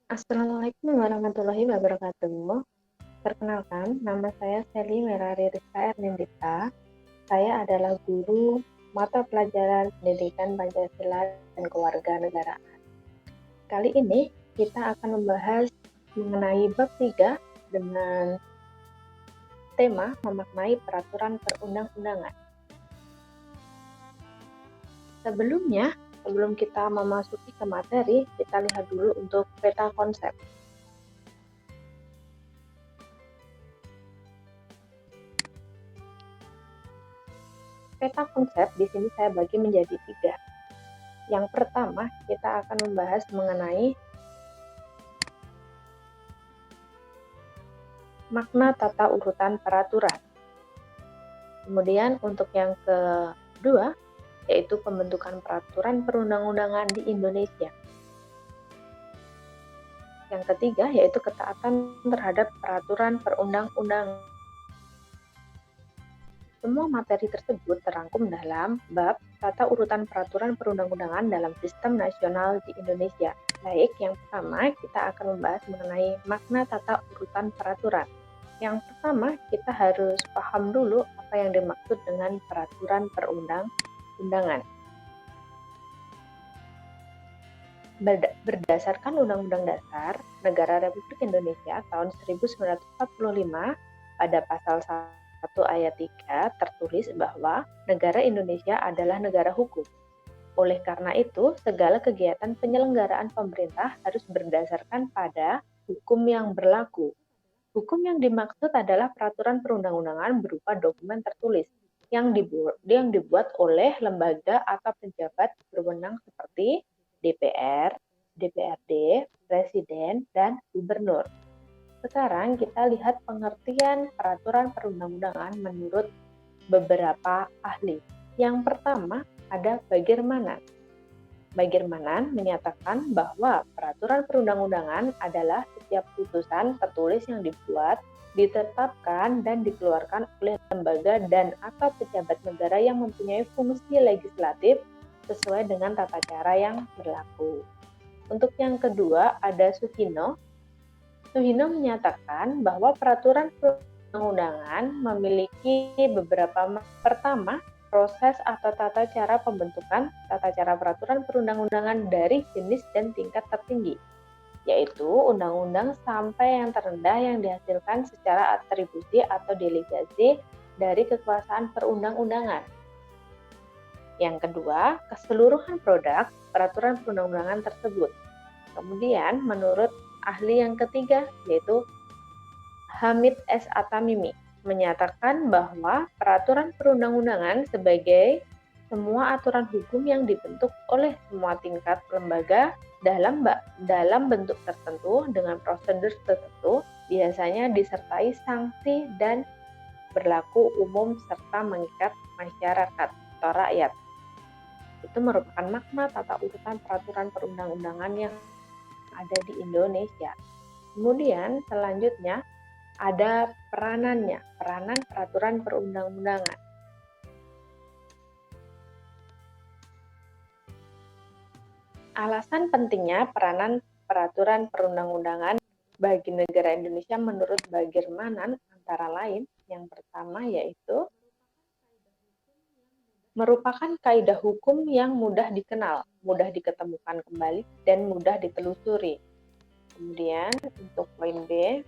Assalamualaikum warahmatullahi wabarakatuh. Perkenalkan, nama saya Sally Merari Rizka Ernindita. Saya adalah guru mata pelajaran Pendidikan Pancasila dan Kewarganegaraan. Kali ini kita akan membahas mengenai bab 3 dengan tema memaknai peraturan perundang-undangan. Sebelum kita memasuki ke materi, kita lihat dulu untuk peta konsep. Peta konsep di sini saya bagi menjadi 3. Yang pertama, kita akan membahas mengenai makna tata urutan peraturan. Kemudian untuk yang kedua, yaitu pembentukan peraturan perundang-undangan di Indonesia. Yang ketiga, yaitu ketaatan terhadap peraturan perundang-undangan. Semua materi tersebut terangkum dalam bab tata urutan peraturan perundang-undangan dalam sistem nasional di Indonesia. Baik, yang pertama kita akan membahas mengenai makna tata urutan peraturan. Yang pertama, kita harus paham dulu apa yang dimaksud dengan peraturan perundang-undangan. Berdasarkan Undang-Undang Dasar Negara Republik Indonesia tahun 1945, pada pasal 1 ayat 3 tertulis bahwa negara Indonesia adalah negara hukum. Oleh karena itu, segala kegiatan penyelenggaraan pemerintah harus berdasarkan pada hukum yang berlaku. Hukum yang dimaksud adalah peraturan perundang-undangan berupa dokumen tertulis yang dibuat oleh lembaga atau pejabat berwenang seperti DPR, DPRD, Presiden, dan Gubernur. Sekarang kita lihat pengertian peraturan perundang-undangan menurut beberapa ahli. Yang pertama ada Bagirmanan. Bagirmanan menyatakan bahwa peraturan perundang-undangan adalah setiap putusan tertulis yang dibuat, ditetapkan, dan dikeluarkan oleh lembaga dan atau pejabat negara yang mempunyai fungsi legislatif sesuai dengan tata cara yang berlaku. Untuk yang kedua ada Suhino. Suhino menyatakan bahwa peraturan perundang-undangan memiliki beberapa. Pertama, proses atau tata cara pembentukan tata cara peraturan perundang-undangan dari jenis dan tingkat tertinggi, yaitu undang-undang sampai yang terendah yang dihasilkan secara atribusi atau delegasi dari kekuasaan perundang-undangan. Yang kedua, keseluruhan produk peraturan perundang-undangan tersebut. Kemudian, menurut ahli yang ketiga, yaitu Hamid S. Atamimi, menyatakan bahwa peraturan perundang-undangan sebagai semua aturan hukum yang dibentuk oleh semua tingkat lembaga dalam bentuk tertentu dengan prosedur tertentu, biasanya disertai sanksi dan berlaku umum serta mengikat masyarakat atau rakyat. Itu merupakan makna tata urutan peraturan perundang-undangan yang ada di Indonesia. Kemudian selanjutnya ada peranannya, peranan peraturan perundang-undangan. Alasan pentingnya peranan peraturan perundang-undangan bagi negara Indonesia menurut Bagirmanan antara lain, yang pertama yaitu merupakan kaidah hukum yang mudah dikenal, mudah diketemukan kembali, dan mudah ditelusuri. Kemudian untuk poin B,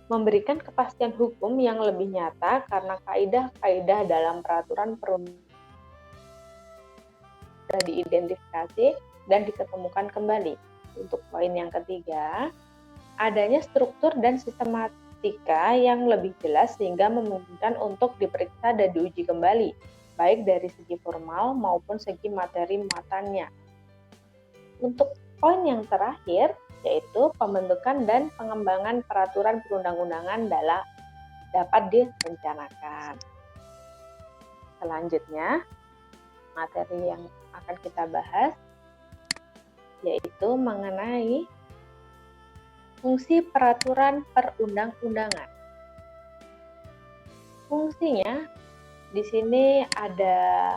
memberikan kepastian hukum yang lebih nyata karena kaidah-kaidah dalam peraturan perundang sudah diidentifikasi dan diketemukan kembali. Untuk poin yang ketiga, adanya struktur dan sistematika yang lebih jelas sehingga memungkinkan untuk diperiksa dan diuji kembali, baik dari segi formal maupun segi materi muatannya. Untuk poin yang terakhir, yaitu pembentukan dan pengembangan peraturan perundang-undangan dapat direncanakan. Selanjutnya, materi yang akan kita bahas yaitu mengenai fungsi peraturan perundang-undangan. Fungsinya di sini ada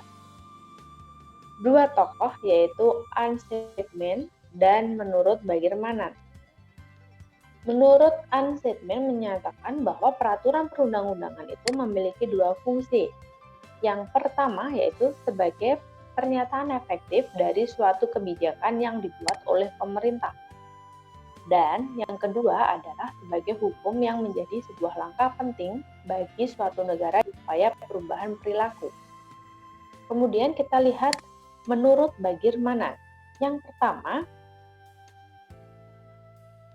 dua tokoh yaitu Anne Sidman dan menurut Bagirmanan. Menurut Anne Sidman menyatakan bahwa peraturan perundang-undangan itu memiliki dua fungsi. Yang pertama yaitu sebagai pernyataan efektif dari suatu kebijakan yang dibuat oleh pemerintah. Dan yang kedua adalah sebagai hukum yang menjadi sebuah langkah penting bagi suatu negara upaya perubahan perilaku. Kemudian kita lihat menurut Bagirmanan. Yang pertama,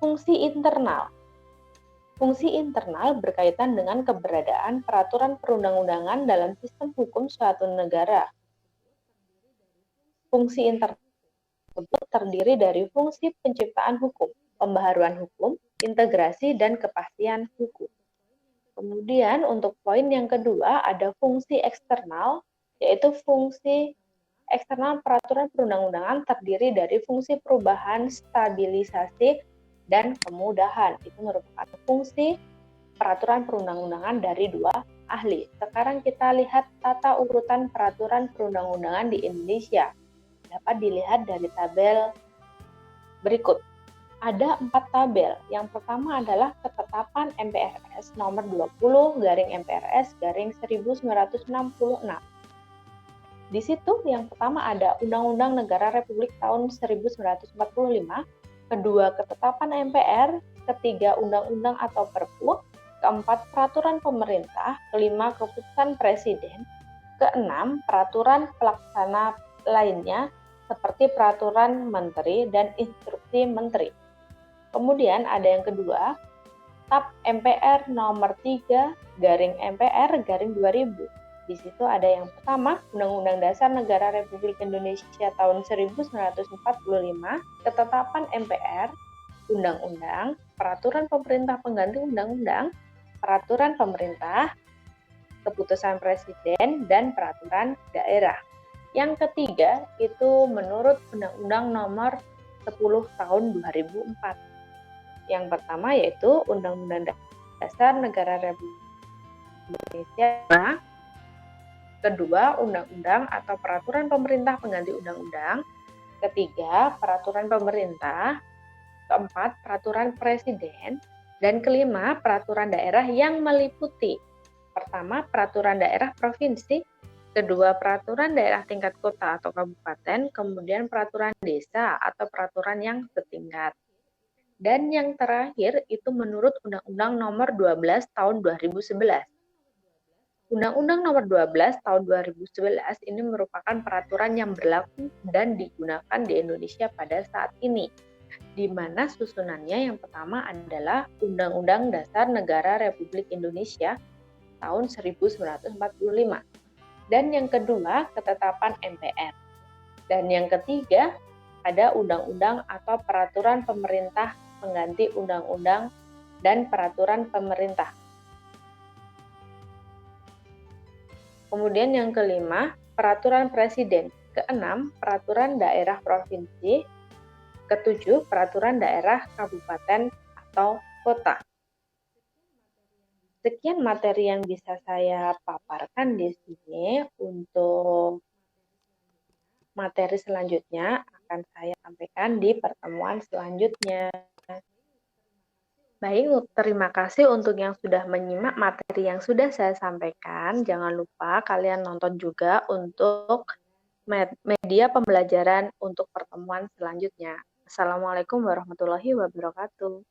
fungsi internal. Fungsi internal berkaitan dengan keberadaan peraturan perundang-undangan dalam sistem hukum suatu negara. Fungsi internal tersebut terdiri dari fungsi penciptaan hukum, pembaharuan hukum, integrasi, dan kepastian hukum. Kemudian untuk poin yang kedua ada fungsi eksternal, yaitu fungsi eksternal peraturan perundang-undangan terdiri dari fungsi perubahan, stabilisasi, dan kemudahan. Itu merupakan fungsi peraturan perundang-undangan dari dua ahli. Sekarang kita lihat tata urutan peraturan perundang-undangan di Indonesia. Dapat dilihat dari tabel berikut. Ada 4 tabel. Yang pertama adalah ketetapan MPRS nomor 20 garing MPRS garing 1966. Di situ yang pertama ada Undang-Undang Negara Republik tahun 1945, kedua ketetapan MPR, ketiga undang-undang atau perpu, keempat peraturan pemerintah, kelima keputusan presiden, keenam peraturan pelaksana lainnya seperti peraturan menteri dan instruksi menteri. Kemudian ada yang kedua, TAP MPR nomor 3 garing MPR garing 2000. Di situ ada yang pertama, Undang-Undang Dasar Negara Republik Indonesia tahun 1945, ketetapan MPR, undang-undang, peraturan pemerintah pengganti undang-undang, peraturan pemerintah, keputusan presiden, dan peraturan daerah. Yang ketiga, itu menurut Undang-Undang nomor 10 tahun 2004. Yang pertama yaitu Undang-Undang Dasar Negara Republik Indonesia. Kedua, undang-undang atau peraturan pemerintah pengganti undang-undang. Ketiga, peraturan pemerintah. Keempat, peraturan presiden. Dan kelima, peraturan daerah yang meliputi. Pertama, peraturan daerah provinsi. Kedua, peraturan daerah tingkat kota atau kabupaten. Kemudian peraturan desa atau peraturan yang setingkat. Dan yang terakhir itu menurut Undang-Undang nomor 12 tahun 2011. Undang-Undang nomor 12 tahun 2011 ini merupakan peraturan yang berlaku dan digunakan di Indonesia pada saat ini, di mana susunannya yang pertama adalah Undang-Undang Dasar Negara Republik Indonesia tahun 1945, dan yang kedua ketetapan MPR, dan yang ketiga ada undang-undang atau peraturan pemerintah pengganti undang-undang dan peraturan pemerintah. Kemudian yang kelima, peraturan presiden. Keenam, peraturan daerah provinsi. Ketujuh, peraturan daerah kabupaten atau kota. Sekian materi yang bisa saya paparkan di sini. Untuk materi selanjutnya akan saya sampaikan di pertemuan selanjutnya. Baik, terima kasih untuk yang sudah menyimak materi yang sudah saya sampaikan. Jangan lupa kalian nonton juga untuk media pembelajaran untuk pertemuan selanjutnya. Assalamualaikum warahmatullahi wabarakatuh.